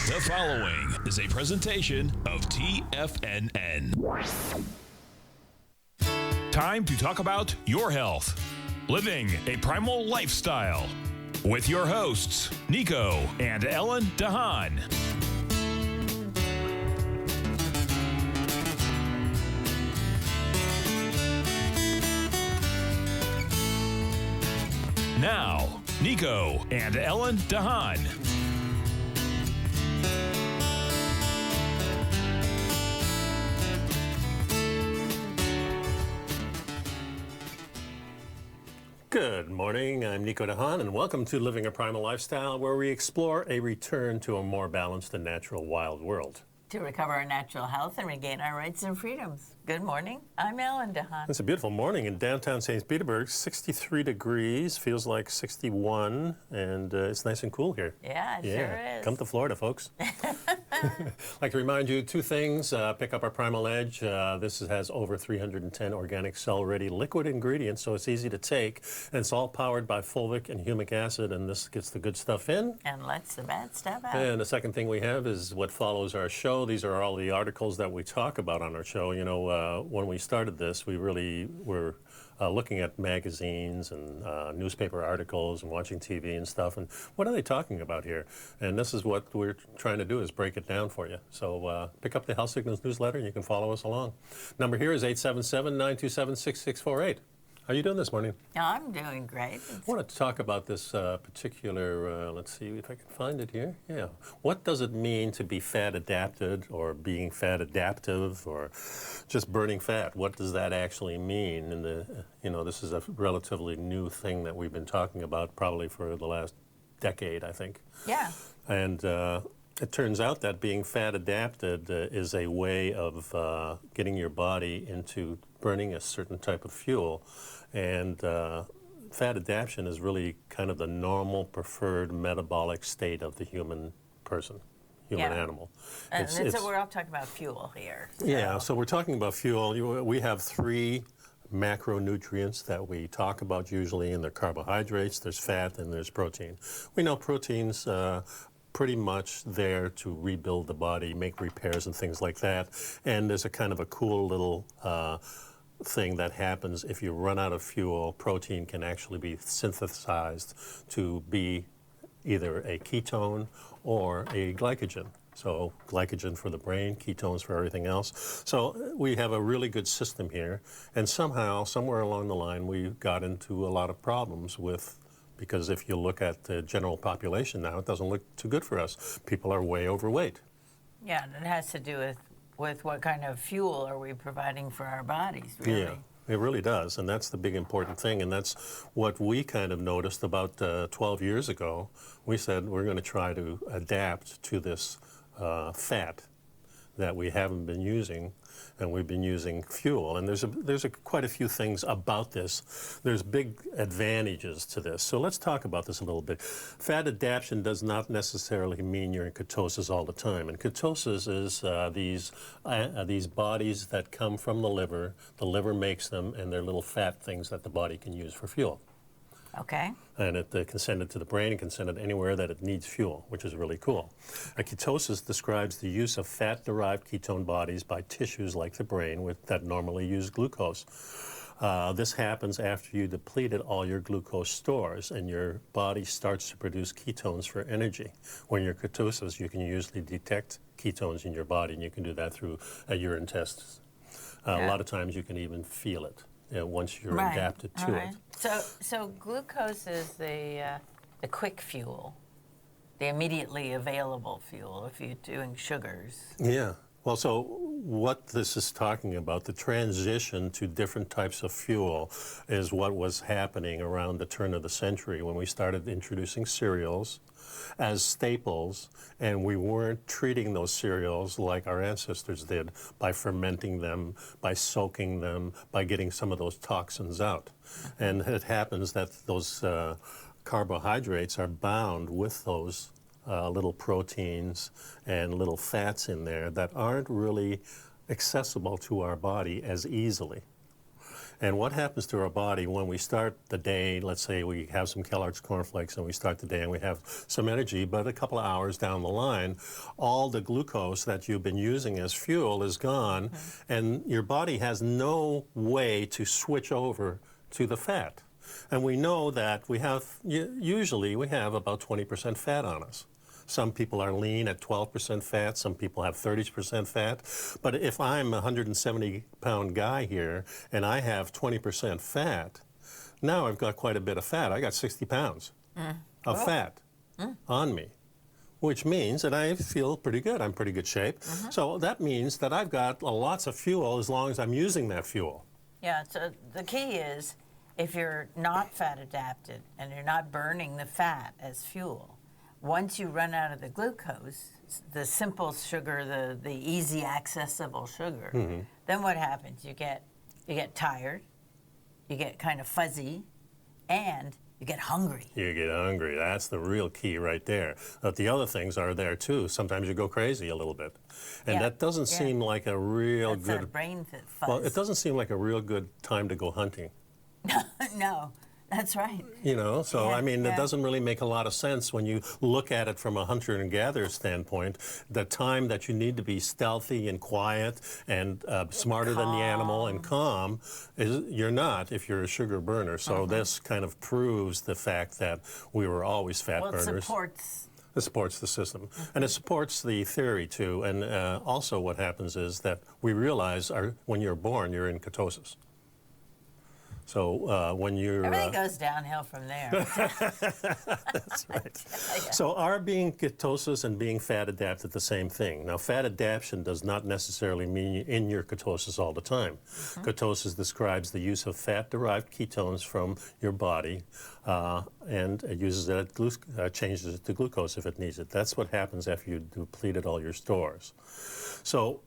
The following is a presentation of TFNN. Time to talk about your health. Living a Primal Lifestyle. With your hosts, Nico and Ellen Haan. Now, Nico and Ellen Haan. Good morning, I'm Nico Haan, and welcome to Living a Primal Lifestyle, where we explore a return to a more balanced and natural wild world. To recover our natural health and regain our rights and freedoms. Good morning, I'm Ellen Haan. It's a beautiful morning in downtown St. Petersburg, 63 degrees, feels like 61, and it's nice and cool here. Yeah, it sure is. Come to Florida, folks. I'd like to remind you two things. Pick up our Primal Edge. This has over 310 organic cell-ready liquid ingredients, so it's easy to take. And it's all powered by fulvic and humic acid, and this gets the good stuff in. And lets the bad stuff out. And the second thing we have is what follows our show. These are all the articles that we talk about on our show. You know, when we started this, we really were looking at magazines and newspaper articles and watching TV and stuff, and what are they talking about here? And this is what we're trying to do, is break it down for you. So pick up the Health Signals newsletter and you can follow us along. Number here is 877-927-6648. How are you doing this morning? I'm doing great. I want to talk about this particular, let's see if I can find it here. Yeah. What does it mean to be fat adapted, or being fat adaptive, or just burning fat? What does that actually mean? And you know, this is a relatively new thing that we've been talking about probably for the last decade, I think. Yeah. And it turns out that being fat adapted is a way of getting your body into burning a certain type of fuel. And fat adaptation is really kind of the normal preferred metabolic state of the human person, human animal. And so we're all talking about fuel here. So. Yeah, so we're talking about fuel. We have three macronutrients that we talk about usually, and they're carbohydrates, there's fat, and there's protein. We know protein's pretty much there to rebuild the body, make repairs and things like that. And there's a kind of a cool little thing that happens if you run out of fuel. Protein can actually be synthesized to be either a ketone or a glycogen. So glycogen for the brain, ketones for everything else. So we have a really good system here, and somehow, somewhere along the line, we got into a lot of problems with, because if you look at the general population now, it doesn't look too good for us. People are way overweight. Yeah, and it has to do with what kind of fuel are we providing for our bodies, really. Yeah, it really does, and that's the big important thing, and that's what we kind of noticed about 12 years ago. We said we're going to try to adapt to this fat that we haven't been using, and we've been using fuel. And there's quite a few things about this. There's big advantages to this. So let's talk about this a little bit. Fat adaptation does not necessarily mean you're in ketosis all the time. And ketosis is these bodies that come from the liver. The liver makes them, and they're little fat things that the body can use for fuel. Okay. And it can send it to the brain, it can send it anywhere that it needs fuel, which is really cool. A ketosis describes the use of fat-derived ketone bodies by tissues like the brain that normally use glucose. This happens after you depleted all your glucose stores, and your body starts to produce ketones for energy. When you're ketosis, you can usually detect ketones in your body, and you can do that through a urine test. A lot of times you can even feel it. Once you're adapted to it. So glucose is the quick fuel, the immediately available fuel if you're doing sugars. Yeah. Well, so what this is talking about, the transition to different types of fuel, is what was happening around the turn of the century when we started introducing cereals as staples, and we weren't treating those cereals like our ancestors did by fermenting them, by soaking them, by getting some of those toxins out. And it happens that those carbohydrates are bound with those little proteins and little fats in there that aren't really accessible to our body as easily. And what happens to our body when we start the day, let's say we have some Kellogg's cornflakes and we start the day and we have some energy, but a couple of hours down the line, all the glucose that you've been using as fuel is gone, and your body has no way to switch over to the fat. And we know that usually we have about 20% fat on us. Some people are lean at 12% fat, some people have 30% fat. But if I'm a 170-pound guy here and I have 20% fat, now I've got quite a bit of fat. I got 60 pounds of fat on me, which means that I feel pretty good. I'm in pretty good shape. So that means that I've got lots of fuel as long as I'm using that fuel. Yeah, so the key is if you're not fat adapted and you're not burning the fat as fuel, once you run out of the glucose, the simple sugar, the easy accessible sugar, then what happens? You get tired, you get kind of fuzzy, and you get hungry. You get hungry. That's the real key right there. But the other things are there too. Sometimes you go crazy a little bit. And that doesn't seem like a real That's good... a brain fuzz. Well, it doesn't seem like a real good time to go hunting. No. That's right. You know, so I mean, it yeah. doesn't really make a lot of sense when you look at it from a hunter and gatherer standpoint. The time that you need to be stealthy and quiet and smarter than the animal and calm, you're not if you're a sugar burner. So this kind of proves the fact that we were always fat burners. It supports the system. And it supports the theory, too. And also what happens is that we realize when you're born, you're in ketosis. So when you're... Everything goes downhill from there. That's right. So are being ketosis and being fat adapted the same thing? Now, fat adaptation does not necessarily mean you're in your ketosis all the time. Ketosis describes the use of fat-derived ketones from your body, and it uses it, changes it to glucose if it needs it. That's what happens after you depleted all your stores. So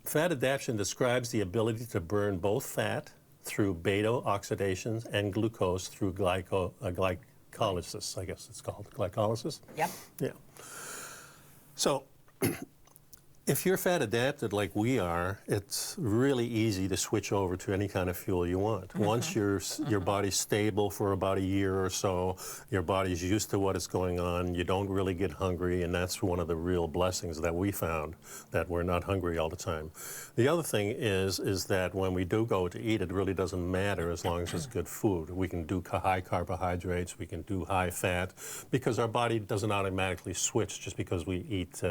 fat adaptation describes the ability to burn both fat through beta oxidations and glucose through glycolysis, I guess it's called, glycolysis? Yep. Yeah. So if you're fat adapted like we are, it's really easy to switch over to any kind of fuel you want. Once your body's stable for about a year or so, your body's used to what is going on, you don't really get hungry, and that's one of the real blessings that we found, that we're not hungry all the time. The other thing is that when we do go to eat, it really doesn't matter as long as it's good food. We can do high carbohydrates, we can do high fat, because our body doesn't automatically switch just because we eat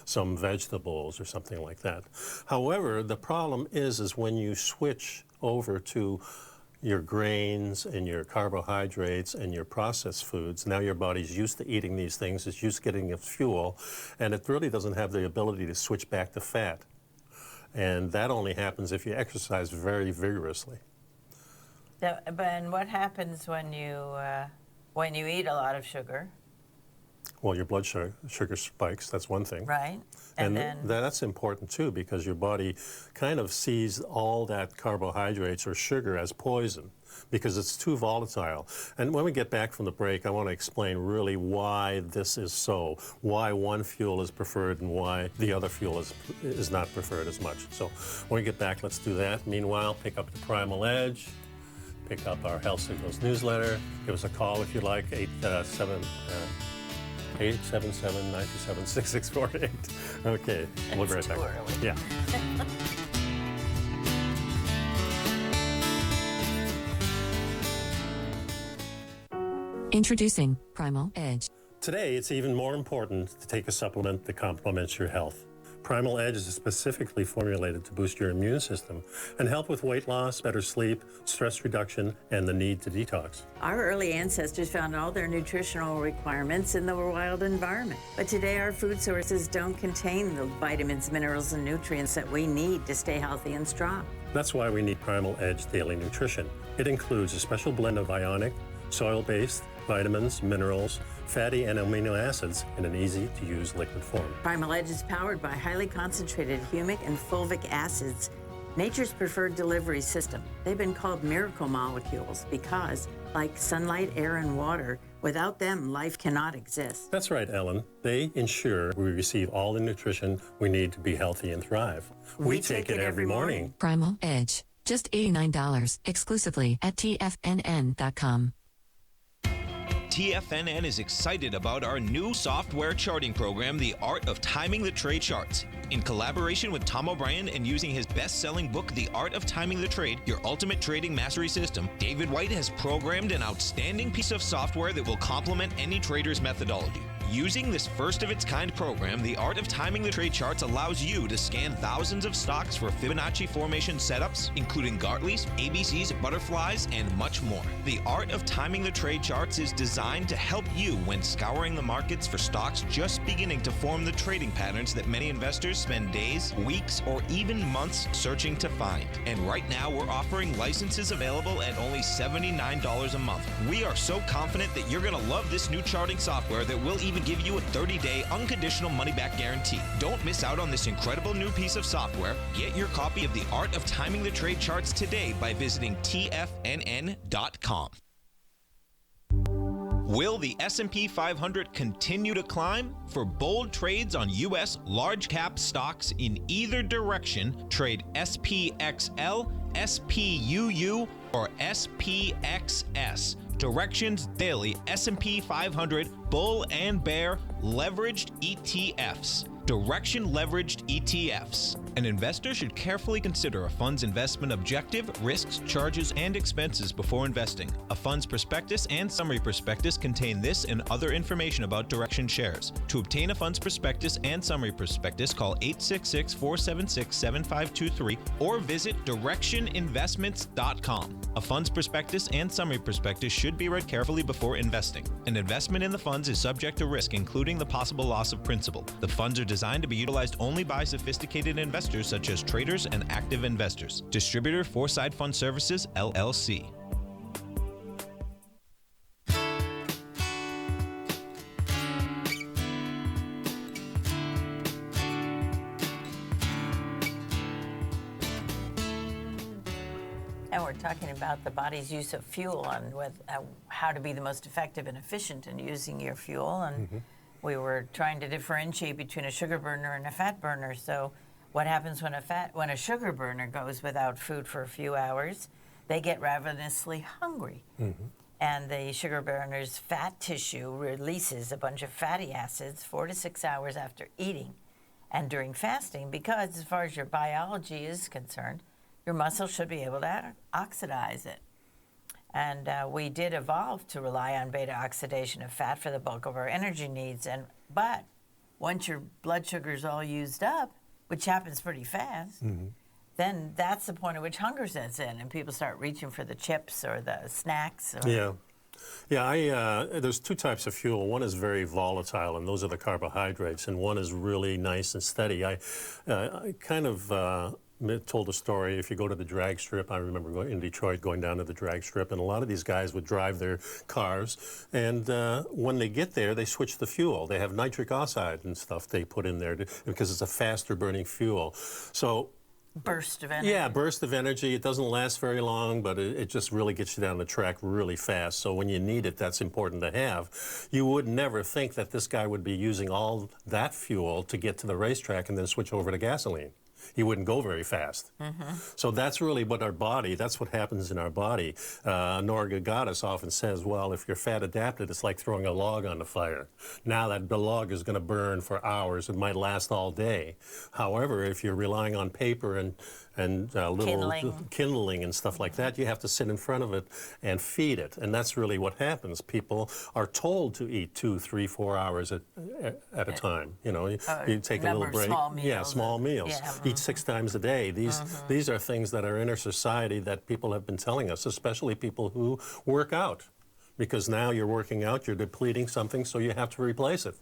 some vegetables or something like that. However, the problem is when you switch over to your grains and your carbohydrates and your processed foods, now your body's used to eating these things, it's used to getting its fuel, and it really doesn't have the ability to switch back to fat. And that only happens if you exercise very vigorously. And what happens when you eat a lot of sugar? Well, your blood sugar spikes, that's one thing. Right. And then that's important too, because your body kind of sees all that carbohydrates or sugar as poison because it's too volatile. And when we get back from the break, I want to explain really why this is so, why one fuel is preferred and why the other fuel is not preferred as much. So when we get back, let's do that. Meanwhile, pick up the Primal Edge, pick up our Health Signals newsletter, give us a call if you like, 877-927-6648. Okay, we'll be right back. Yeah. Introducing Primal Edge. Today, it's even more important to take a supplement that complements your health. Primal Edge is specifically formulated to boost your immune system and help with weight loss, better sleep, stress reduction, and the need to detox. Our early ancestors found all their nutritional requirements in the wild environment. But today, our food sources don't contain the vitamins, minerals, and nutrients that we need to stay healthy and strong. That's why we need Primal Edge Daily Nutrition. It includes a special blend of ionic, soil-based vitamins, minerals, fatty and amino acids in an easy-to-use liquid form. Primal Edge is powered by highly concentrated humic and fulvic acids, nature's preferred delivery system. They've been called miracle molecules because, like sunlight, air, and water, without them, life cannot exist. That's right, Ellen. They ensure we receive all the nutrition we need to be healthy and thrive. We take it every morning. Primal Edge. Just $89, exclusively at TFNN.com. TFNN is excited about our new software charting program, The Art of Timing the Trade Charts. In collaboration with Tom O'Brien and using his best-selling book, The Art of Timing the Trade, Your Ultimate Trading Mastery System, David White has programmed an outstanding piece of software that will complement any trader's methodology. Using this first-of-its-kind program, The Art of Timing the Trade Charts allows you to scan thousands of stocks for Fibonacci formation setups, including Gartleys, ABCs, butterflies, and much more. The Art of Timing the Trade Charts is designed to help you when scouring the markets for stocks just beginning to form the trading patterns that many investors spend days, weeks, or even months searching to find. And right now, we're offering licenses available at only $79 a month. We are so confident that you're going to love this new charting software that will even give you a 30-day unconditional money-back guarantee. Don't miss out on this incredible new piece of software. Get your copy of The Art of Timing the Trade Charts today by visiting TFNN.com. Will the S&P 500 continue to climb? For bold trades on U.S. large-cap stocks in either direction, trade SPXL, SPUU, or SPXS. Directions Daily S&P 500 Bull and Bear Leveraged ETFs. Direction Leveraged ETFs. An investor should carefully consider a fund's investment objective, risks, charges, and expenses before investing. A fund's prospectus and summary prospectus contain this and other information about Direction shares. To obtain a fund's prospectus and summary prospectus, call 866-476-7523 or visit directioninvestments.com. A fund's prospectus and summary prospectus should be read carefully before investing. An investment in the funds is subject to risk, including the possible loss of principal. The funds are designed to be utilized only by sophisticated investors such as traders and active investors. Distributor Foreside Fund Services, LLC. And we're talking about the body's use of fuel and how to be the most effective and efficient in using your fuel. And we were trying to differentiate between a sugar burner and a fat burner. So what happens when a sugar burner goes without food for a few hours? They get ravenously hungry. And the sugar burner's fat tissue releases a bunch of fatty acids 4 to 6 hours after eating and during fasting, because as far as your biology is concerned, your muscle should be able to oxidize it. And we did evolve to rely on beta oxidation of fat for the bulk of our energy needs. But once your blood sugar is all used up, which happens pretty fast, then that's the point at which hunger sets in and people start reaching for the chips or the snacks. Yeah, there's two types of fuel. One is very volatile, and those are the carbohydrates, and one is really nice and steady. I kind of told a story. If you go to the drag strip, I remember going in Detroit, going down to the drag strip, and a lot of these guys would drive their cars, and when they get there, they switch the fuel. They have nitric oxide and stuff they put in there because it's a faster burning fuel. So burst of energy. Yeah, burst of energy. It doesn't last very long, but it just really gets you down the track really fast. So when you need it, that's important to have. You would never think that this guy would be using all that fuel to get to the racetrack and then switch over to gasoline. He wouldn't go very fast. So that's really what our body, that's what happens in our body. Nora Gagatis often says, well, if you're fat adapted, it's like throwing a log on the fire. Now that the log is going to burn for hours. It might last all day. However, if you're relying on paper and little kindling and stuff like that, you have to sit in front of it and feed it. And that's really what happens. People are told to eat 2, 3, 4 hours at a time. You know, you take a little break. Small meals. Yeah, small meals. Yeah. Eat 6 times a day. These are things that are in our society that people have been telling us, especially people who work out. Because now you're working out, you're depleting something, so you have to replace it.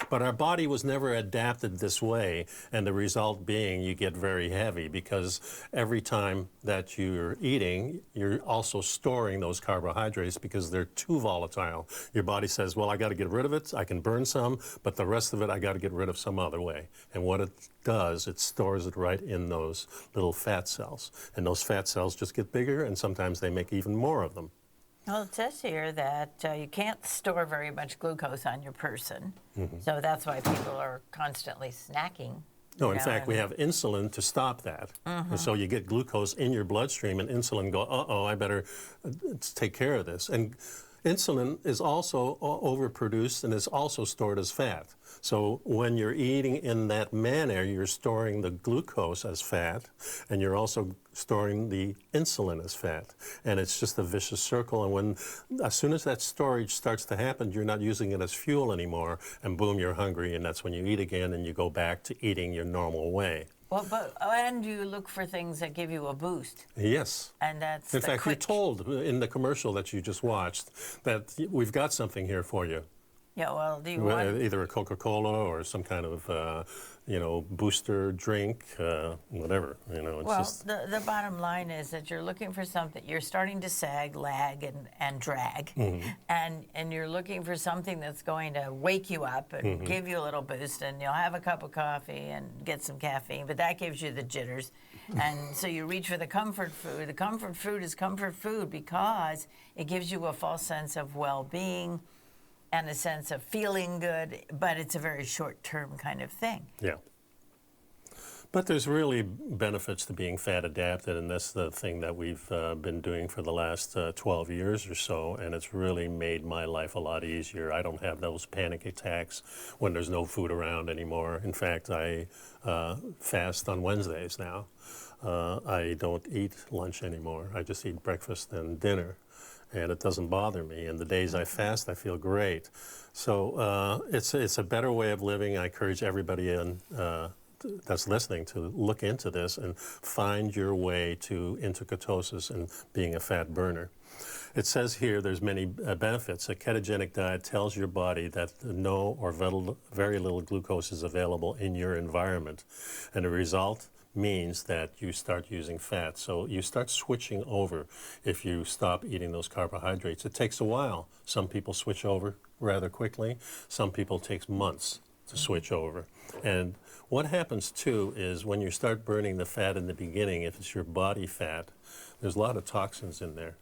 But our body was never adapted this way, and the result being you get very heavy, because every time that you're eating, you're also storing those carbohydrates because they're too volatile. Your body says, well, I got to get rid of it. I can burn some, but the rest of it I got to get rid of some other way. And what it does, it stores it right in those little fat cells. And those fat cells just get bigger, and sometimes they make even more of them. Well, it says here that you can't store very much glucose on your person. So that's why people are constantly snacking. No, in fact, we have insulin to stop that. And so you get glucose in your bloodstream, and insulin go, uh-oh, I better take care of this. And insulin is also overproduced and is also stored as fat. So when you're eating in that manner, you're storing the glucose as fat, and you're also storing the insulin as fat. And it's just a vicious circle. And as soon as that storage starts to happen, you're not using it as fuel anymore, and boom, you're hungry, and that's when you eat again, and you go back to eating your normal way. Well, and you look for things that give you a boost. Yes. And that's in fact, you're told in the commercial that you just watched that we've got something here for you. Yeah, well, do you want... Either a Coca-Cola or some kind of, booster drink, whatever. It's just... the bottom line is that you're looking for something. You're starting to sag, lag, and drag, and you're looking for something that's going to wake you up and give you a little boost, and you'll have a cup of coffee and get some caffeine, but that gives you the jitters, and so you reach for the comfort food. The comfort food is comfort food because it gives you a false sense of well-being and a sense of feeling good, but it's a very short-term kind of thing. Yeah. But there's really benefits to being fat adapted, and that's the thing that we've been doing for the last 12 years or so, and it's really made my life a lot easier. I don't have those panic attacks when there's no food around anymore. In fact, I fast on Wednesdays now. I don't eat lunch anymore. I just eat breakfast and dinner. And it doesn't bother me. And the days I fast, I feel great. So it's a better way of living. I encourage everybody that's listening to look into this and find your way into ketosis and being a fat burner. It says here there's many benefits. A ketogenic diet tells your body that no or very little glucose is available in your environment. And the result means that you start using fat. So you start switching over if you stop eating those carbohydrates. It takes a while. Some people switch over rather quickly. Some people takes months to switch over. And what happens too is when you start burning the fat in the beginning, if it's your body fat, there's a lot of toxins in there.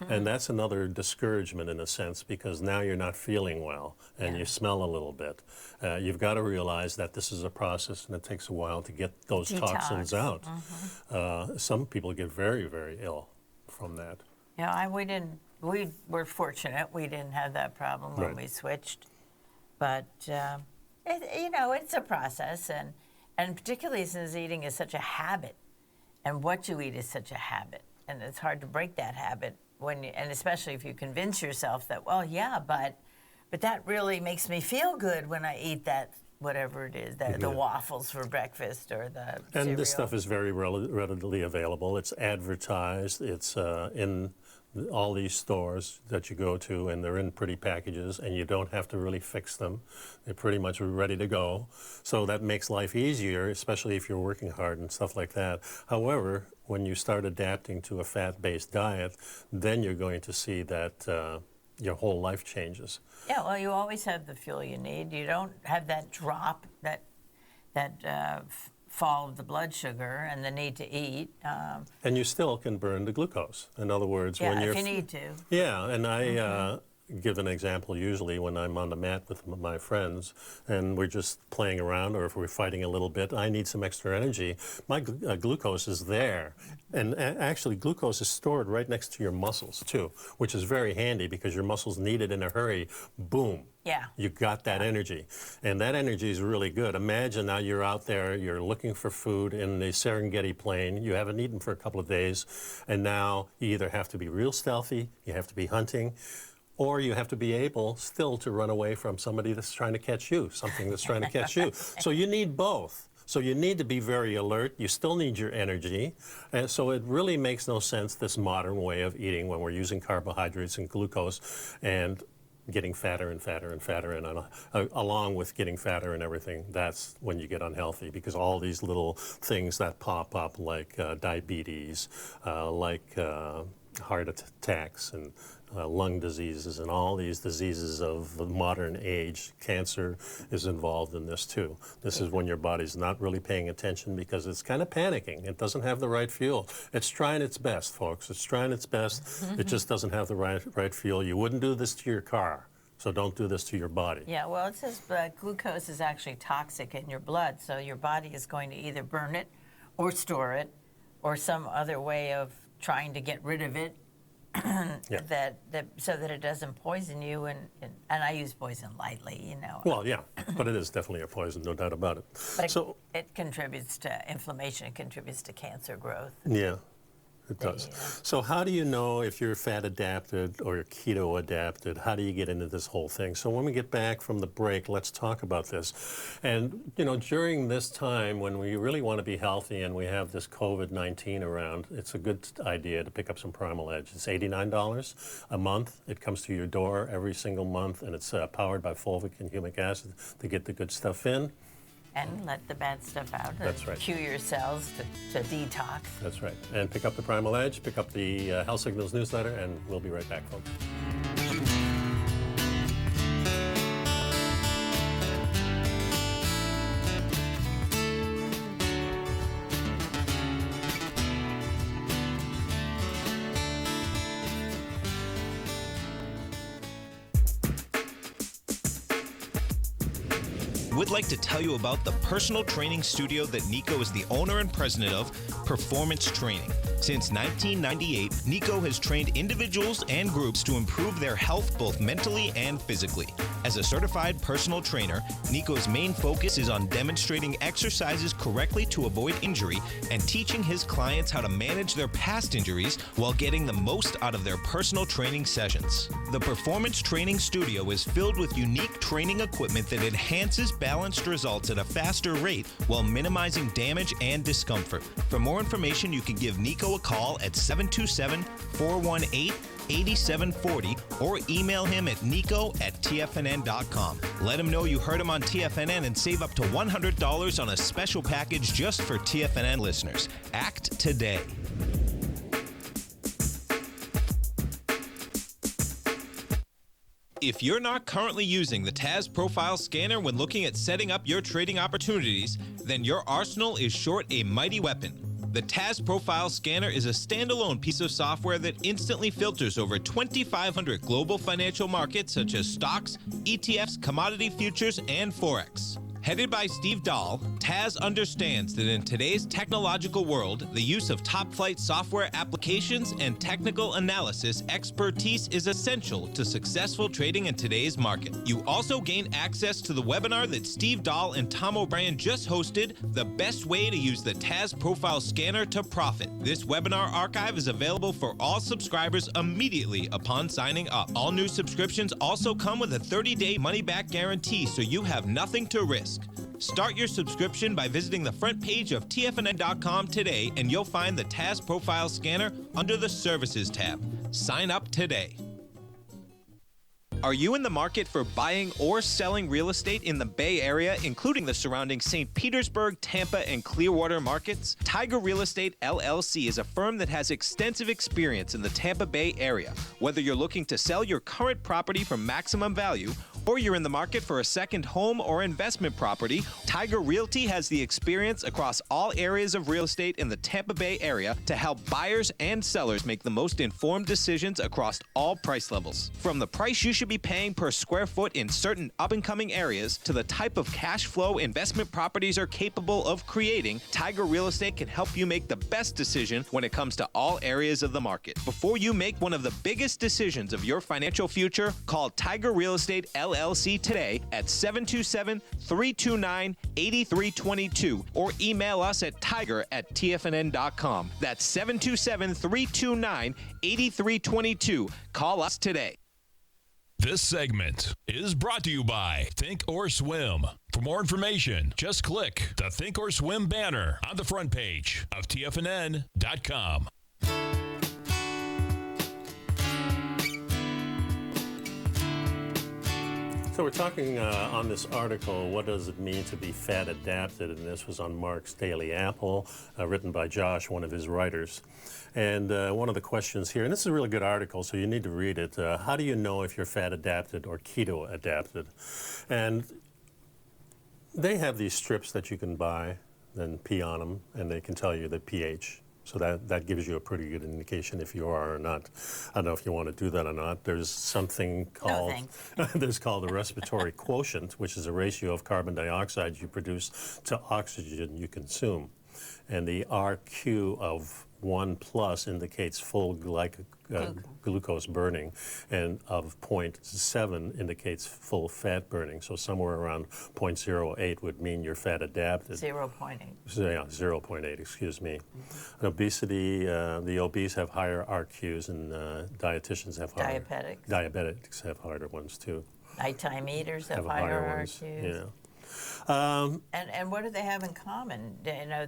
And that's another discouragement in a sense, because now you're not feeling well and you smell a little bit. You've got to realize that this is a process and it takes a while to get those toxins out. Some people get very, very ill from that. Yeah, we were fortunate. We didn't have that problem when we switched. But, it's a process, and particularly since eating is such a habit, and what you eat is such a habit. And it's hard to break that habit and especially if you convince yourself that, well, yeah, but that really makes me feel good when I eat that, whatever it is, the waffles for breakfast or the cereal. And this stuff is very readily available. It's advertised. It's in all these stores that you go to, and they're in pretty packages, and you don't have to really fix them. They're pretty much ready to go. So that makes life easier, especially if you're working hard and stuff like that. However, when you start adapting to a fat-based diet, then you're going to see that your whole life changes. Yeah, well, you always have the fuel you need. You don't have that drop, that fall of the blood sugar and the need to eat. And you still can burn the glucose. In other words, when you're... if you need to. Yeah, and I give an example usually when I'm on the mat with my friends and we're just playing around, or if we're fighting a little bit, I need some extra energy. My glucose is there. And actually, glucose is stored right next to your muscles, too, which is very handy because your muscles need it in a hurry. Boom. Yeah. You got that energy. And that energy is really good. Imagine now you're out there, you're looking for food in the Serengeti plain, you haven't eaten for a couple of days, and now you either have to be real stealthy, you have to be hunting, or you have to be able still to run away from somebody that's trying to catch you, something that's trying to catch you. So you need both. So you need to be very alert. You still need your energy. And so it really makes no sense, this modern way of eating, when we're using carbohydrates and glucose and getting fatter and fatter and fatter, and along with getting fatter and everything, that's when you get unhealthy, because all these little things that pop up, like diabetes, like heart attacks and lung diseases, and all these diseases of the modern age. Cancer is involved in this too. This is when your body's not really paying attention because it's kind of panicking. It doesn't have the right fuel. It's trying its best, folks. It's trying its best. It just doesn't have the right fuel. You wouldn't do this to your car. So don't do this to your body. Yeah, well, it says glucose is actually toxic in your blood, so your body is going to either burn it or store it or some other way of trying to get rid of it that so that it doesn't poison you. And I use poison lightly, you know. Well, yeah, but it is definitely a poison, no doubt about it. But So, it contributes to inflammation, it contributes to cancer growth. yeah. It does. Yeah. So how do you know if you're fat adapted or you're keto adapted? How do you get into this whole thing? So when we get back from the break, let's talk about this. And, you know, during this time when we really want to be healthy and we have this COVID-19 around, it's a good idea to pick up some Primal Edge. It's $89 a month. It comes to your door every single month, and it's powered by fulvic and humic acid to get the good stuff in. And let the bad stuff out. That's right. Cue your cells to detox. That's right. And pick up the Primal Edge, pick up the Health Signals newsletter, and we'll be right back, folks. Would like to tell you about the personal training studio that Nico is the owner and president of, Performance Training. Since 1998, Nico has trained individuals and groups to improve their health both mentally and physically. As a certified personal trainer, Nico's main focus is on demonstrating exercises correctly to avoid injury and teaching his clients how to manage their past injuries while getting the most out of their personal training sessions. The Performance Training Studio is filled with unique training equipment that enhances balanced results at a faster rate while minimizing damage and discomfort. For more information, you can give Nico a call at 727-418-8740 or email him at nico@tfnn.com. Let him know you heard him on TFNN and save up to $100 on a special package just for TFNN listeners. Act today. If you're not currently using the TAS Profile Scanner when looking at setting up your trading opportunities, then your arsenal is short a mighty weapon. The TAS Profile Scanner is a standalone piece of software that instantly filters over 2,500 global financial markets such as stocks, ETFs, commodity futures, and Forex. Headed by Steve Dahl, TAS understands that in today's technological world, the use of top-flight software applications and technical analysis expertise is essential to successful trading in today's market. You also gain access to the webinar that Steve Dahl and Tom O'Brien just hosted, The Best Way to Use the TAS Profile Scanner to Profit. This webinar archive is available for all subscribers immediately upon signing up. All new subscriptions also come with a 30-day money-back guarantee, so you have nothing to risk. Start your subscription by visiting the front page of TFNN.com today, and you'll find the TAS Profile Scanner under the Services tab. Sign up today. Are you in the market for buying or selling real estate in the Bay Area, including the surrounding St. Petersburg, Tampa, and Clearwater markets? Tiger Real Estate LLC is a firm that has extensive experience in the Tampa Bay area. Whether you're looking to sell your current property for maximum value, or you're in the market for a second home or investment property, Tiger Realty has the experience across all areas of real estate in the Tampa Bay area to help buyers and sellers make the most informed decisions across all price levels. From the price you should be paying per square foot in certain up-and-coming areas to the type of cash flow investment properties are capable of creating, Tiger Real Estate can help you make the best decision when it comes to all areas of the market. Before you make one of the biggest decisions of your financial future, call Tiger Real Estate LLC today at 727-329-8322 or email us at tiger@tfnn.com. That's 727-329-8322. Call us today. This segment is brought to you by Think or Swim. For more information, just click the Think or Swim banner on the front page of TFNN.com. So we're talking on this article, what does it mean to be fat adapted? And this was on Mark's Daily Apple, written by Josh, one of his writers. And one of the questions here, and this is a really good article, so you need to read it. How do you know if you're fat adapted or keto adapted? And they have these strips that you can buy, then pee on them, and they can tell you the pH. So that gives you a pretty good indication if you are or not. I don't know if you want to do that or not. There's something called there's called the respiratory quotient, which is a ratio of carbon dioxide you produce to oxygen you consume. And the RQ of 1 plus indicates full glucose burning, and of 0.7 indicates full fat burning. So somewhere around 0.08 would mean you're fat adapted. 0.8. So, yeah, 0.8, excuse me. Obesity, the obese have higher RQs, and dietitians have higher. Diabetics have harder ones too. Nighttime eaters have higher RQs. Yeah. And what do they have in common? You know,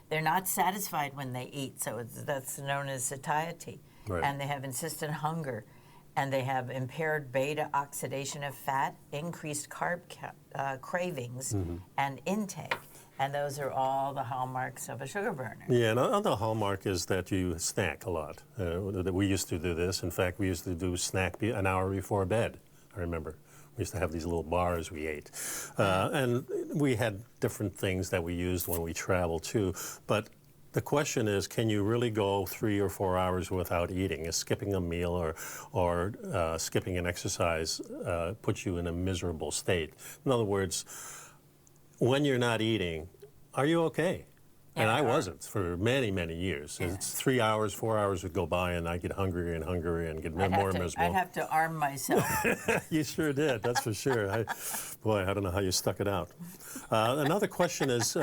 they're not satisfied when they eat, so that's known as satiety. Right. And they have insistent hunger, and they have impaired beta oxidation of fat, increased carb cravings, and intake. And those are all the hallmarks of a sugar burner. Yeah, another hallmark is that you snack a lot. We used to do this. In fact, we used to do snack an hour before bed, I remember. We used to have these little bars we ate. And we had different things that we used when we traveled too. But the question is, can you really go 3 or 4 hours without eating? Is skipping a meal or skipping an exercise put you in a miserable state? In other words, when you're not eating, are you okay? And I wasn't for many, many years. Yeah. It's 3 hours, 4 hours would go by, and I'd get hungrier and hungrier and get more miserable. I'd have to arm myself. You sure did, that's for sure. I don't know how you stuck it out. Another question is,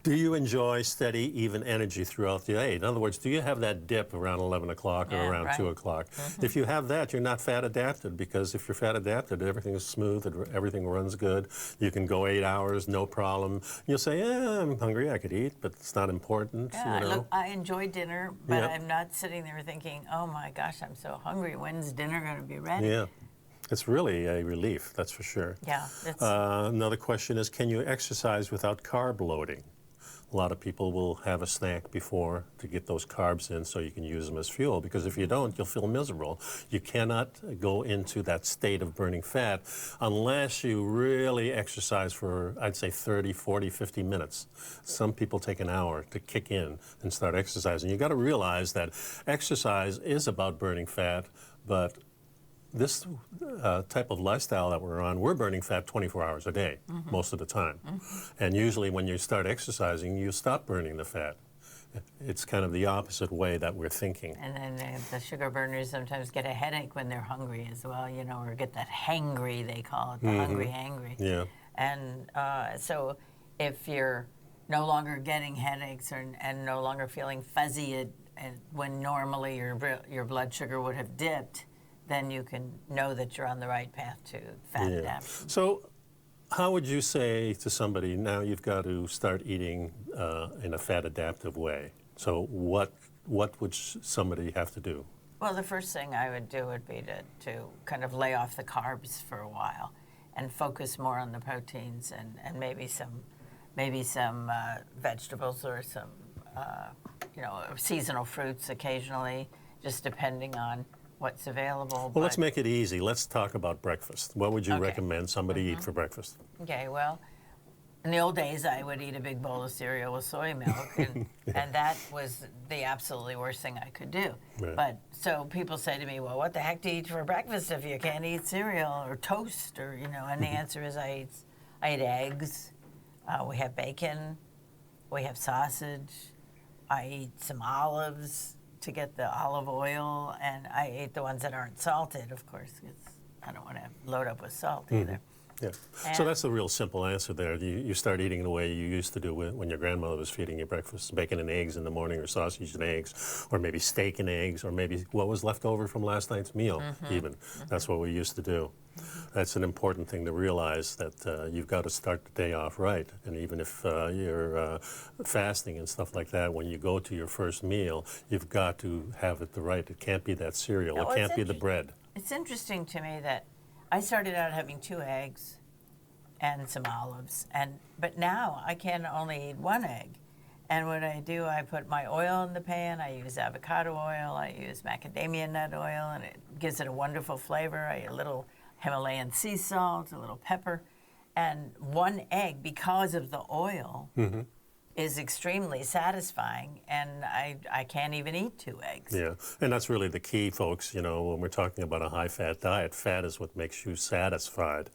do you enjoy steady, even energy throughout the day? In other words, do you have that dip around 11 o'clock or around 2 o'clock? If you have that, you're not fat adapted, because if you're fat adapted, everything is smooth, everything runs good. You can go 8 hours, no problem. You'll say, yeah, I'm hungry, I could eat, but it's not important. Yeah, you know? look, I enjoy dinner, but I'm not sitting there thinking, oh my gosh, I'm so hungry. When's dinner going to be ready? Yeah. It's really a relief, that's for sure. Yeah. Another question is, can you exercise without carb loading? A lot of people will have a snack before to get those carbs in so you can use them as fuel, because if you don't, you'll feel miserable. You cannot go into that state of burning fat unless you really exercise for, I'd say, 30, 40, 50 minutes. Some people take an hour to kick in and start exercising. You've got to realize that exercise is about burning fat, but this type of lifestyle that we're on, we're burning fat 24 hours a day, most of the time. And usually when you start exercising, you stop burning the fat. It's kind of the opposite way that we're thinking. And then the sugar burners sometimes get a headache when they're hungry as well, you know, or get that hangry, they call it, the hungry. Yeah. And so if you're no longer getting headaches and no longer feeling fuzzy when normally your blood sugar would have dipped, then you can know that you're on the right path to fat adaptation. So how would you say to somebody, now you've got to start eating in a fat adaptive way? So what would somebody have to do? Well, the first thing I would do would be to kind of lay off the carbs for a while and focus more on the proteins and maybe some vegetables or some seasonal fruits occasionally, just depending on what's available. Well, let's make it easy. Let's talk about breakfast. What would you recommend somebody eat for breakfast? Okay, well, in the old days, I would eat a big bowl of cereal with soy milk, and that was the absolutely worst thing I could do. Right. But so people say to me, well, what the heck do you eat for breakfast if you can't eat cereal or toast? Or, and the answer is I eat eggs, we have bacon, we have sausage, I eat some olives to get the olive oil, and I eat the ones that aren't salted, of course, because I don't want to load up with salt either. Yeah. So that's the real simple answer there. You start eating the way you used to do when your grandmother was feeding you breakfast, bacon and eggs in the morning, or sausage and eggs, or maybe steak and eggs, or maybe what was left over from last night's meal even. That's what we used to do. That's an important thing to realize, that you've got to start the day off right. And even if you're fasting and stuff like that, when you go to your first meal, you've got to have it right. It can't be that cereal. It can't be the bread. It's interesting to me that I started out having 2 eggs and some olives, but now I can only eat 1 egg. And what I do, I put my oil in the pan, I use avocado oil, I use macadamia nut oil, and it gives it a wonderful flavor. I eat a little Himalayan sea salt, a little pepper, and 1 egg, because of the oil, is extremely satisfying, and I can't even eat 2 eggs. Yeah, and that's really the key, folks. You know, when we're talking about a high-fat diet, fat is what makes you satisfied.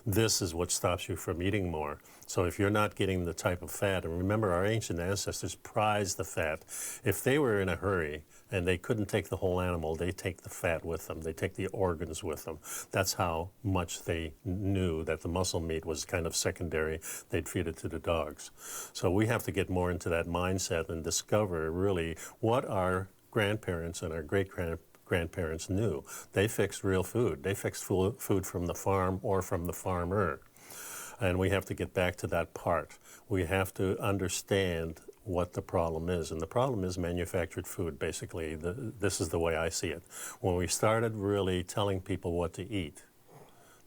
This is what stops you from eating more. So if you're not getting the type of fat, and remember our ancient ancestors prized the fat. If they were in a hurry and they couldn't take the whole animal, they take the fat with them. They take the organs with them. That's how much they knew that the muscle meat was kind of secondary. They'd feed it to the dogs. So we have to get more into that mindset and discover really what our grandparents and our great-grandparents knew. They fixed real food. They fixed food from the farm or from the farmer. And we have to get back to that part. We have to understand what the problem is. And the problem is manufactured food, basically. This is the way I see it. When we started really telling people what to eat,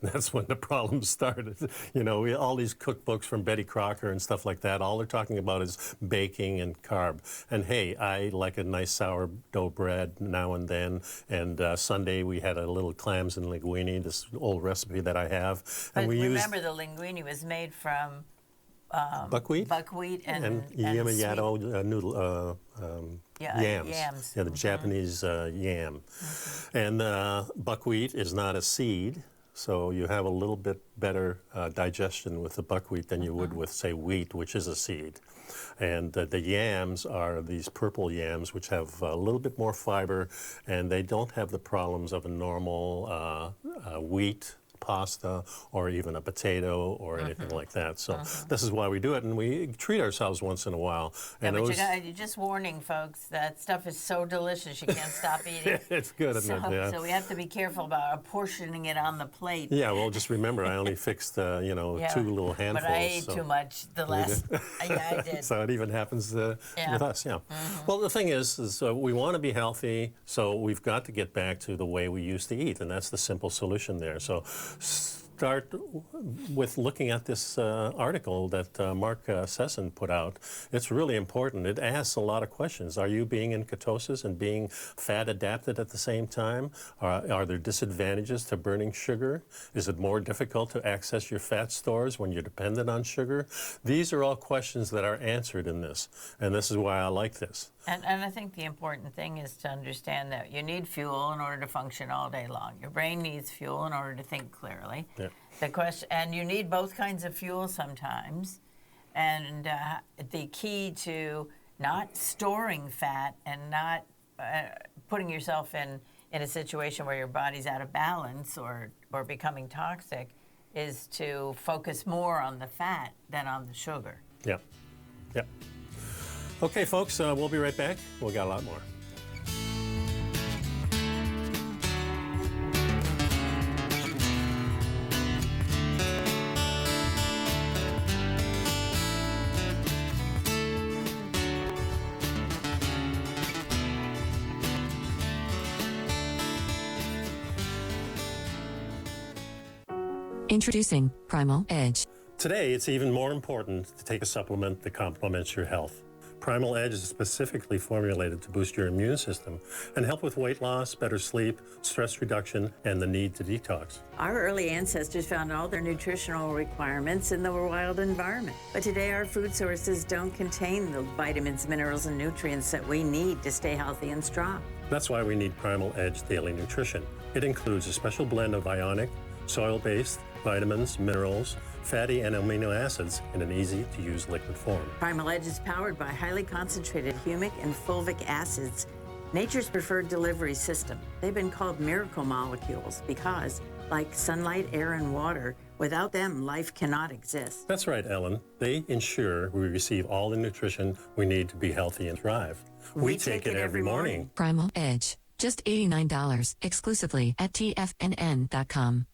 that's when the problem started. You know, all these cookbooks from Betty Crocker and stuff like that, all they're talking about is baking and carb. And hey, I like a nice sourdough bread now and then. And Sunday we had a little clams and linguine, this old recipe that I have. But and we remember, the linguine was made from buckwheat and yamayato noodle yams. Yams. Yeah, the Japanese yam. And buckwheat is not a seed. So you have a little bit better digestion with the buckwheat than you would with, say, wheat, which is a seed. And the yams are these purple yams, which have a little bit more fiber, and they don't have the problems of a normal wheat pasta or even a potato or anything like that. So this is why we do it, and we treat ourselves once in a while. Yeah, and but you're just warning, folks, that stuff is so delicious you can't stop eating. It's good, isn't it? Yeah. So we have to be careful about apportioning it on the plate. Yeah, well, just remember, I only fixed, 2 little handfuls. But I ate too much the last. Yeah, I did. So it even happens with us, yeah. Well, the thing is we want to be healthy, so we've got to get back to the way we used to eat, and that's the simple solution there. So start with looking at this article that Mark Sesson put out. It's really important. It asks a lot of questions. Are you being in ketosis and being fat adapted at the same time? Are there disadvantages to burning sugar? Is it more difficult to access your fat stores when you're dependent on sugar? These are all questions that are answered in this, and this is why I like this. And I think the important thing is to understand that you need fuel in order to function all day long. Your brain needs fuel in order to think clearly. Yeah. And you need both kinds of fuel sometimes. And the key to not storing fat and not putting yourself in a situation where your body's out of balance or becoming toxic is to focus more on the fat than on the sugar. Yeah. Yeah. Okay, folks, we'll be right back. We've got a lot more. Introducing Primal Edge. Today, it's even more important to take a supplement that complements your health. Primal Edge is specifically formulated to boost your immune system and help with weight loss, better sleep, stress reduction, and the need to detox. Our early ancestors found all their nutritional requirements in the wild environment. But today, our food sources don't contain the vitamins, minerals, and nutrients that we need to stay healthy and strong. That's why we need Primal Edge Daily Nutrition. It includes a special blend of ionic, soil-based vitamins, minerals, fatty and amino acids in an easy-to-use liquid form. Primal Edge is powered by highly concentrated humic and fulvic acids, nature's preferred delivery system. They've been called miracle molecules because, like sunlight, air, and water, without them, life cannot exist. That's right, Ellen. They ensure we receive all the nutrition we need to be healthy and thrive. We take it every morning. Primal Edge. Just $89 exclusively at TFNN.com.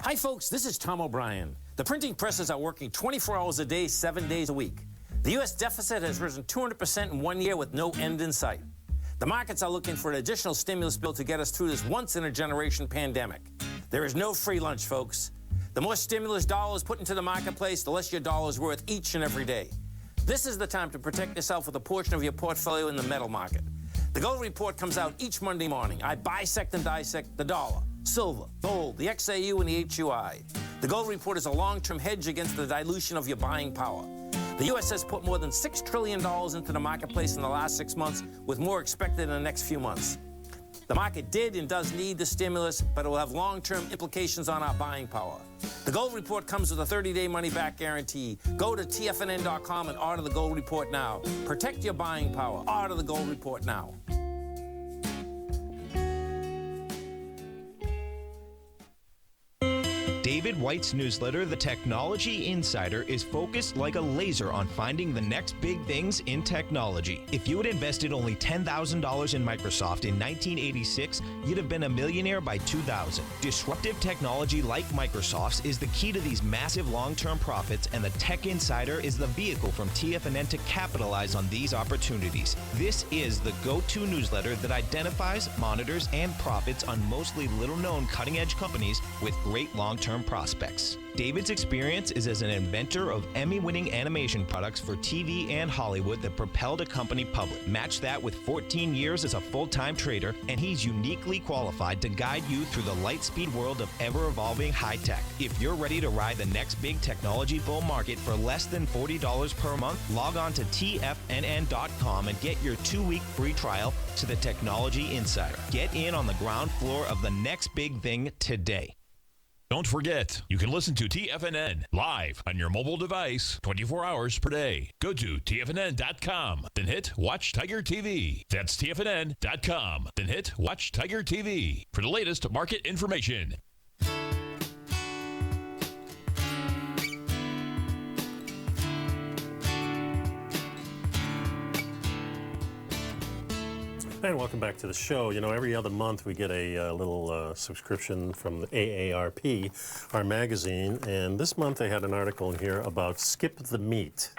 Hi, folks. This is Tom O'Brien. The printing presses are working 24 hours a day, 7 days a week. The U.S. deficit has risen 200% in 1 year with no end in sight. The markets are looking for an additional stimulus bill to get us through this once-in-a-generation pandemic. There is no free lunch, folks. The more stimulus dollars put into the marketplace, the less your dollar is worth each and every day. This is the time to protect yourself with a portion of your portfolio in the metal market. The Gold Report comes out each Monday morning. I bisect and dissect the dollar, silver, gold, the XAU, and the HUI. The Gold Report is a long-term hedge against the dilution of your buying power. The U.S. has put more than $6 trillion into the marketplace in the last 6 months, with more expected in the next few months. The market did and does need the stimulus, but it will have long-term implications on our buying power. The Gold Report comes with a 30-day money-back guarantee. Go to TFNN.com and order the Gold Report now. Protect your buying power. Order the Gold Report now. David White's newsletter, The Technology Insider, is focused like a laser on finding the next big things in technology. If you had invested only $10,000 in Microsoft in 1986, you'd have been a millionaire by 2000. Disruptive technology like Microsoft's is the key to these massive long-term profits, and the Tech Insider is the vehicle from TFNN to capitalize on these opportunities. This is the go-to newsletter that identifies, monitors, and profits on mostly little-known cutting-edge companies with great long-term prospects. David's experience is as an inventor of Emmy-winning animation products for TV and Hollywood that propelled a company public. Match that with 14 years as a full-time trader, and he's uniquely qualified to guide you through the light-speed world of ever-evolving high-tech. If you're ready to ride the next big technology bull market for less than $40 per month, log on to TFNN.com and get your 2-week free trial to the Technology Insider. Get in on the ground floor of the next big thing today. Don't forget, you can listen to TFNN live on your mobile device 24 hours per day. Go to TFNN.com, then hit Watch Tiger TV. That's TFNN.com, then hit Watch Tiger TV for the latest market information. And welcome back to the show. You know, every other month we get a little subscription from the AARP, our magazine, and this month they had an article in here about skip the meat.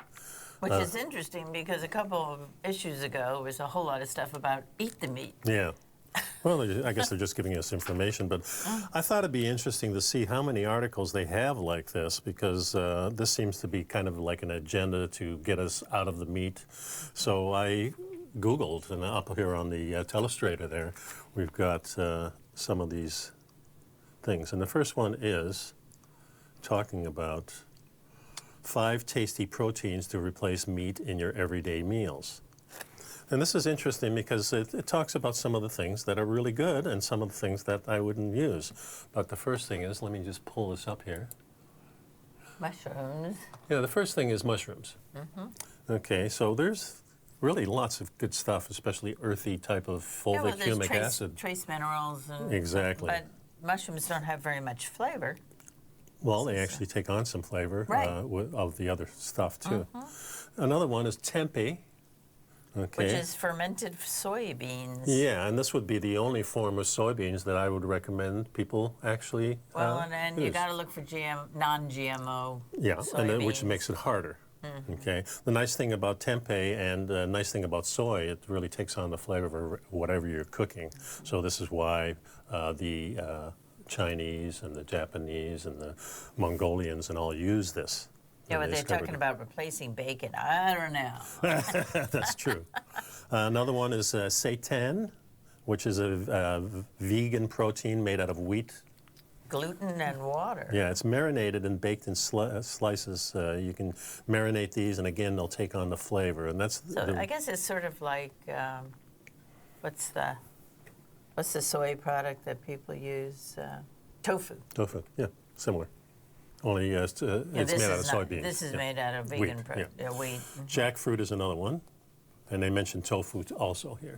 Which is interesting because a couple of issues ago there was a whole lot of stuff about eat the meat. Yeah. Well, I guess they're just giving us information, but I thought it'd be interesting to see how many articles they have like this, because this seems to be kind of like an agenda to get us out of the meat. So I Googled, and up here on the telestrator there, we've got some of these things. And the first one is talking about 5 tasty proteins to replace meat in your everyday meals. And this is interesting because it talks about some of the things that are really good and some of the things that I wouldn't use. But the first thing is, let me just pull this up here. Mushrooms. Yeah, the first thing is mushrooms. Okay, so there's really lots of good stuff, especially earthy type of fulvic humic acid. Trace minerals. And, exactly. But mushrooms don't have very much flavor. Well, they actually take on some flavor of the other stuff, too. Another one is tempeh. Okay. Which is fermented soybeans. Yeah, and this would be the only form of soybeans that I would recommend people actually Well, and you got to look for non-GMO soybeans. Which makes it harder. Okay. The nice thing about tempeh and the nice thing about soy, it really takes on the flavor of whatever you're cooking. So this is why the Chinese and the Japanese and the Mongolians and all use this. Yeah, but they're talking about replacing bacon. I don't know. That's true. Another one is seitan, which is a vegan protein made out of wheat. Gluten and water. Yeah, it's marinated and baked in slices. You can marinate these, and again, they'll take on the flavor. And that's. So I guess it's sort of like, what's the soy product that people use? Tofu. Tofu, yeah, similar. Only it's made out of soybeans. This is made out of vegan wheat. Jackfruit is another one. And they mentioned tofu also here.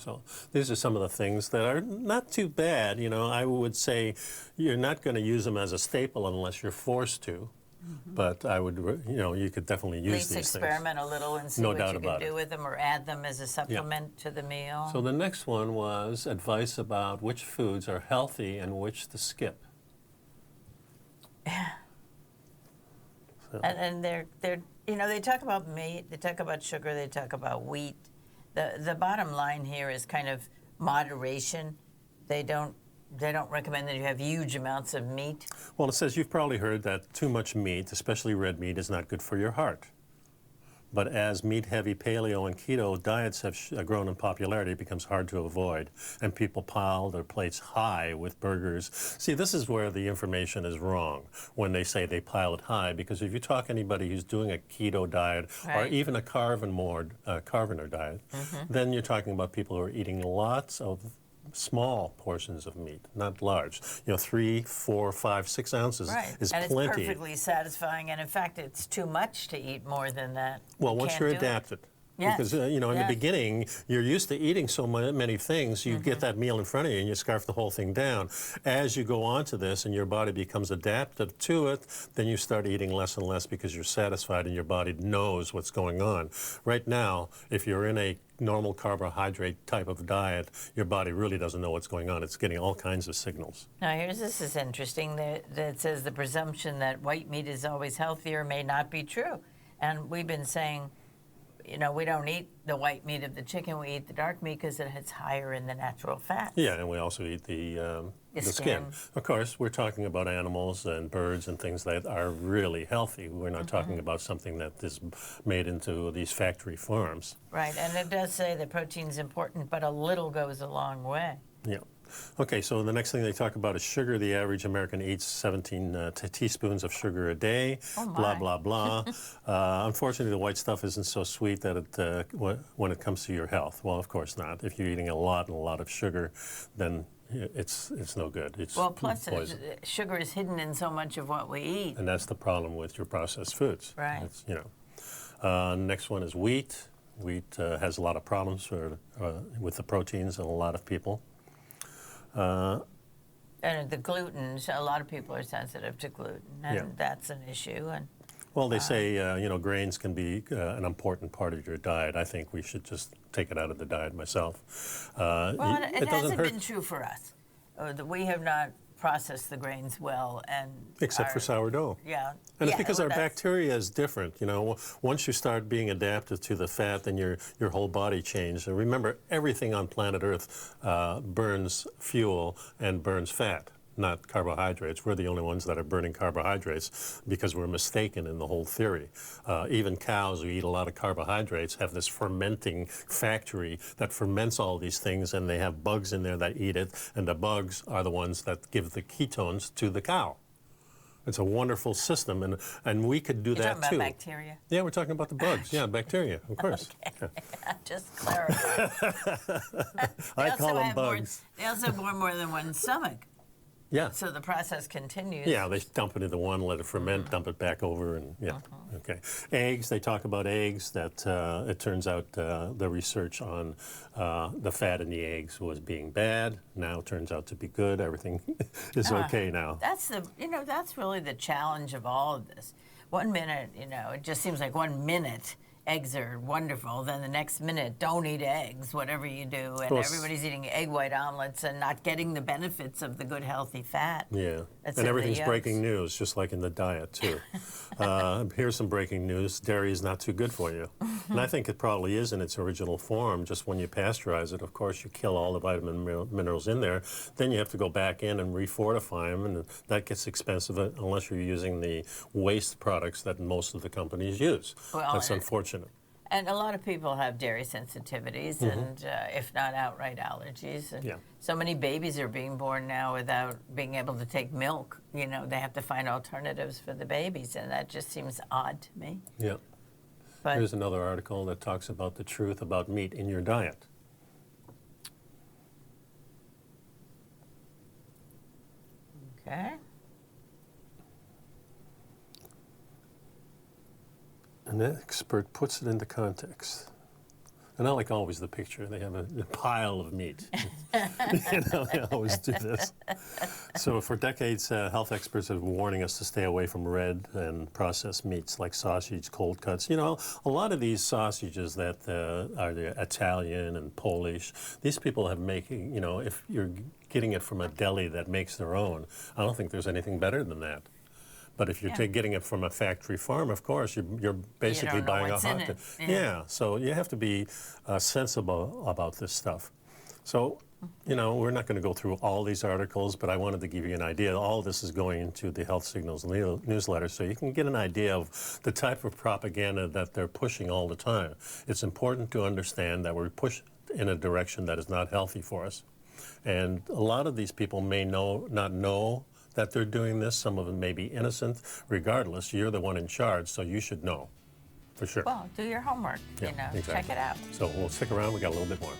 So these are some of the things that are not too bad. You know, I would say you're not going to use them as a staple unless you're forced to. But I would, you could definitely use these things. At least experiment a little and see what you can do with them, or add them as a supplement to the meal. So the next one was advice about which foods are healthy and which to skip. So. And they're they talk about meat, they talk about sugar, they talk about wheat. The bottom line here is kind of moderation. They don't recommend that you have huge amounts of meat. Well, it says you've probably heard that too much meat, especially red meat, is not good for your heart. But as meat-heavy paleo and keto diets have grown in popularity, it becomes hard to avoid, and people pile their plates high with burgers. See, this is where the information is wrong when they say they pile it high, because if you talk to anybody who's doing a keto diet or even a carnivore diet, then you're talking about people who are eating lots of small portions of meat, not large. 3, 4, 5, 6 ounces is and plenty. it's perfectly satisfying, and in fact, it's too much to eat more than that. Well, once you're adapted. Yes. Because, in the beginning, you're used to eating so many things, you get that meal in front of you and you scarf the whole thing down. As you go on to this and your body becomes adapted to it, then you start eating less and less because you're satisfied and your body knows what's going on. Right now, if you're in a normal carbohydrate type of diet, your body really doesn't know what's going on. It's getting all kinds of signals. Now, this is interesting, that says the presumption that white meat is always healthier may not be true. And we've been saying, we don't eat the white meat of the chicken, we eat the dark meat because it's higher in the natural fats. Yeah, and we also eat the skin. Of course, we're talking about animals and birds and things that are really healthy. We're not talking about something that is made into these factory farms. Right, and it does say that protein's important, but a little goes a long way. Yeah. Okay, so the next thing they talk about is sugar. The average American eats 17 teaspoons of sugar a day, blah, blah, blah. Unfortunately, the white stuff isn't so sweet that when it comes to your health. Well, of course not. If you're eating a lot of sugar, then it's no good. It's plus sugar is hidden in so much of what we eat. And that's the problem with your processed foods. Right. Next one is wheat. Wheat has a lot of problems with the proteins in a lot of people. And the gluten, a lot of people are sensitive to gluten, and that's an issue. And well, they say grains can be an important part of your diet. I think we should just take it out of the diet myself. It hasn't been true for us. We have not processed the grains well, and except for sourdough. Yeah. And it's because our bacteria is different. Once you start being adapted to the fat, then your whole body changes. And remember, everything on planet Earth burns fuel and burns fat, not carbohydrates. We're the only ones that are burning carbohydrates because we're mistaken in the whole theory. Even cows who eat a lot of carbohydrates have this fermenting factory that ferments all these things, and they have bugs in there that eat it, and the bugs are the ones that give the ketones to the cow. It's a wonderful system, and we could do that too. You're talking about bacteria? Yeah, we're talking about the bugs. Yeah, bacteria, of course. Okay. Just clarify. I call them bugs. They also have more than one stomach. Yeah. So the process continues. Yeah, they dump it into one, let it ferment, dump it back over, and okay. Eggs, they talk about eggs, that it turns out the research on the fat in the eggs was being bad. Now it turns out to be good. Everything is okay now. That's really the challenge of all of this. 1 minute, it just seems like 1 minute eggs are wonderful, then the next minute, don't eat eggs, whatever you do, and everybody's eating egg white omelets and not getting the benefits of the good, healthy fat. Yeah, and everything's breaking news, just like in the diet, too. Here's some breaking news. Dairy is not too good for you. And I think it probably is in its original form. Just when you pasteurize it, of course, you kill all the vitamin minerals in there. Then you have to go back in and refortify them, and that gets expensive unless you're using the waste products that most of the companies use. Well, that's unfortunate. And a lot of people have dairy sensitivities and, if not outright allergies. And so many babies are being born now without being able to take milk. They have to find alternatives for the babies, and that just seems odd to me. Yeah. But here's another article that talks about the truth about meat in your diet. Okay. An expert puts it into context. And I like always the picture. They have a pile of meat. They always do this. So for decades, health experts have been warning us to stay away from red and processed meats like sausage, cold cuts. A lot of these sausages that are the Italian and Polish, these people have making, if you're getting it from a deli that makes their own, I don't think there's anything better than that. But if you're getting it from a factory farm, of course, you're basically buying a hot dog. Yeah, so you have to be sensible about this stuff. So, you know, we're not going to go through all these articles, but I wanted to give you an idea. All of this is going into the Health Signals newsletter, so you can get an idea of the type of propaganda that they're pushing all the time. It's important to understand that we're pushed in a direction that is not healthy for us. And a lot of these people may not know that they're doing this. Some of them may be innocent. Regardless, you're the one in charge, so you should know, for sure. Well, do your homework, Yeah, you know, exactly. check it out. So we'll stick around. We got a little bit more.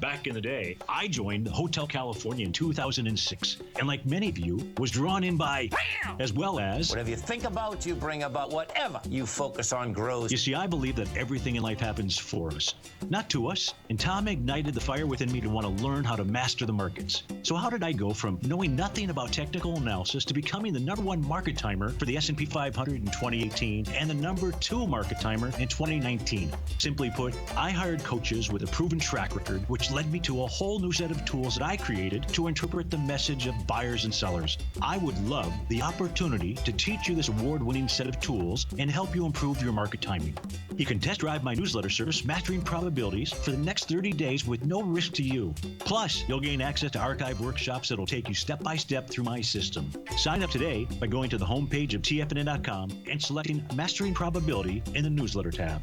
Back in the day, I joined Hotel California in 2006, and like many of you, was drawn in by, as well as, Whatever you think about, you bring about. Whatever you focus on grows. you see, I believe that everything in life happens for us, not to us, and Tom ignited the fire within me to want to learn how to master the markets. So how did I go from knowing nothing about technical analysis to becoming the #1 market timer for the S&P 500 in 2018 and the #2 market timer in 2019? Simply put, I hired coaches with a proven track record, which led me to a whole new set of tools that I created to interpret the message of buyers and sellers. I would love the opportunity to teach you this award-winning set of tools and help you improve your market timing. You can test drive my newsletter service, Mastering Probabilities, for the next 30 days with no risk to you. Plus, you'll gain access to archive workshops that'll take you step by step through my system. Sign up today by going to the homepage of TFNN.com and selecting Mastering Probability in the newsletter tab.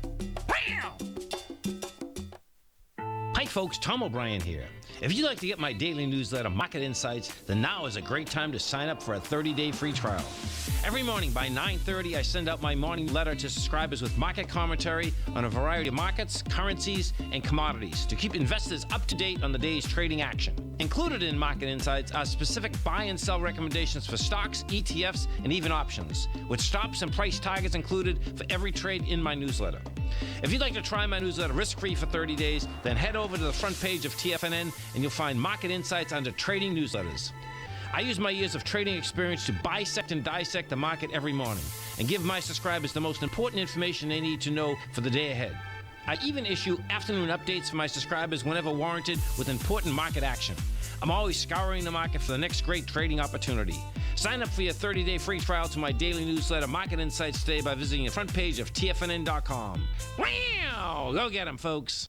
Hi folks, Tom O'Brien here. If you'd like to get my daily newsletter, Market Insights, then now is a great time to sign up for a 30-day free trial. Every morning by 9:30, I send out my morning letter to subscribers with market commentary on a variety of markets, currencies, and commodities to keep investors up to date on the day's trading action. Included in Market Insights are specific buy and sell recommendations for stocks, ETFs, and even options, with stops and price targets included for every trade in my newsletter. If you'd like to try my newsletter risk-free for 30 days, then head over to the front page of TFNN and you'll find Market Insights under Trading Newsletters. I use my years of trading experience to bisect and dissect the market every morning and give my subscribers the most important information they need to know for the day ahead. I even issue afternoon updates for my subscribers whenever warranted with important market action. I'm always scouring the market for the next great trading opportunity. Sign up for your 30-day free trial to my daily newsletter, Market Insights, today by visiting the front page of TFNN.com. Wow! Go get 'em, folks.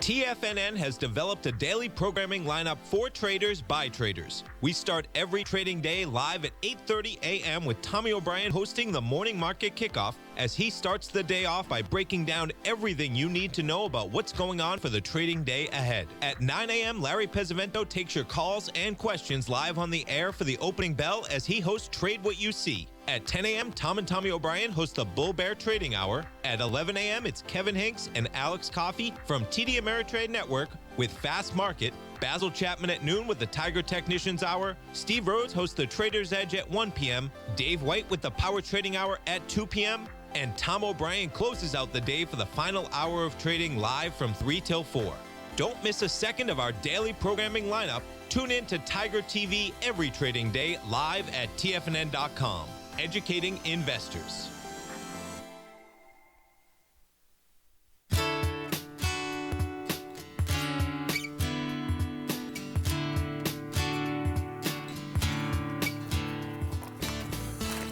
TFNN has developed a daily programming lineup for traders by traders. We start every trading day live at 8:30 a.m. with Tommy O'Brien hosting the morning market kickoff as he starts the day off by breaking down everything you need to know about what's going on for the trading day ahead. At 9 a.m., Larry Pesavento takes your calls and questions live on the air for the opening bell as he hosts Trade What You See. At 10 a.m., Tom and Tommy O'Brien host the Bull Bear Trading Hour. At 11 a.m., it's Kevin Hinks and Alex Coffey from TD Ameritrade Network with Fast Market. Basil Chapman at noon with the Tiger Technicians Hour. Steve Rhodes hosts the Trader's Edge at 1 p.m. Dave White with the Power Trading Hour at 2 p.m. And Tom O'Brien closes out the day for the final hour of trading live from 3 till 4. Don't miss a second of our daily programming lineup. Tune in to Tiger TV every trading day live at TFNN.com. Educating investors.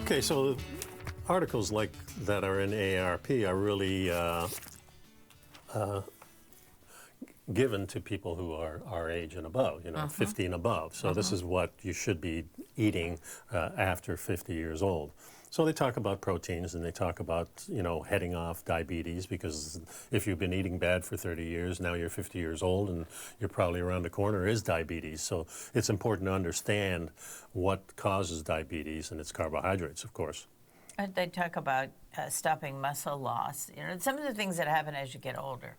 Okay, so articles like that are in AARP are really given to people who are our age and above, 50 and above. So this is what you should be eating after 50 years old. So they talk about proteins and they talk about, heading off diabetes, because if you've been eating bad for 30 years, now you're 50 years old and you're probably around the corner is diabetes. So it's important to understand what causes diabetes, and it's carbohydrates, of course. They talk about stopping muscle loss. Some of the things that happen as you get older.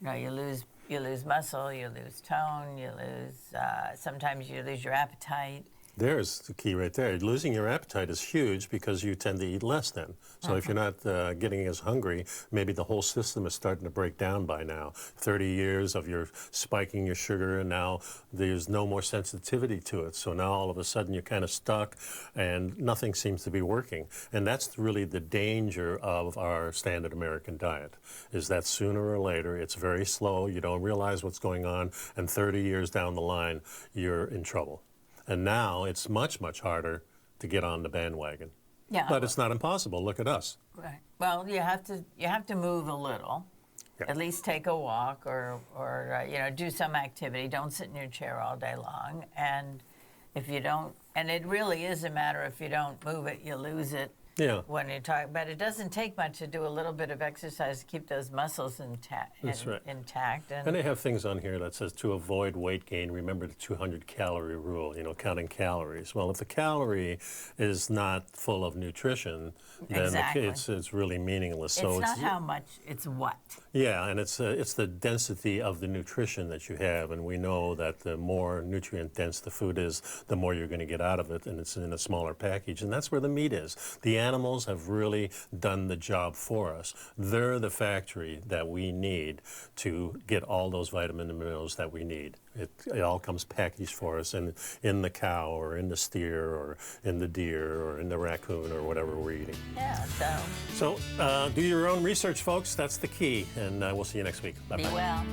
You lose muscle, you lose tone, you lose. Sometimes you lose your appetite. There's the key right there. Losing your appetite is huge because you tend to eat less then. So if you're not getting as hungry, maybe the whole system is starting to break down by now. 30 years of your spiking your sugar, and now there's no more sensitivity to it. So now all of a sudden you're kind of stuck and nothing seems to be working. And that's really the danger of our standard American diet, is that sooner or later it's very slow, you don't realize what's going on, and 30 years down the line you're in trouble. And now it's much, much harder to get on the bandwagon. Yeah. But it's not impossible. Look at us. Right. Well, you have to move a little. Yeah. At least take a walk or do some activity. Don't sit in your chair all day long. And if you don't, and it really is a matter, if you don't move it, you lose it. Yeah. When you talk, but it doesn't take much to do a little bit of exercise to keep those muscles intact. That's right. Intact. And they have things on here that says to avoid weight gain, remember the 200-calorie rule, counting calories. Well, if the calorie is not full of nutrition, then Exactly. it's really meaningless. It's not how much, it's what. Yeah, and it's the density of the nutrition that you have, and we know that the more nutrient dense the food is, the more you're going to get out of it, and it's in a smaller package, and that's where the meat is. The animals have really done the job for us. They're the factory that we need to get all those vitamins and minerals that we need. It all comes packaged for us in the cow or in the steer or in the deer or in the raccoon or whatever we're eating. Yeah, So do your own research, folks. That's the key. And we'll see you next week. Bye-bye. be well.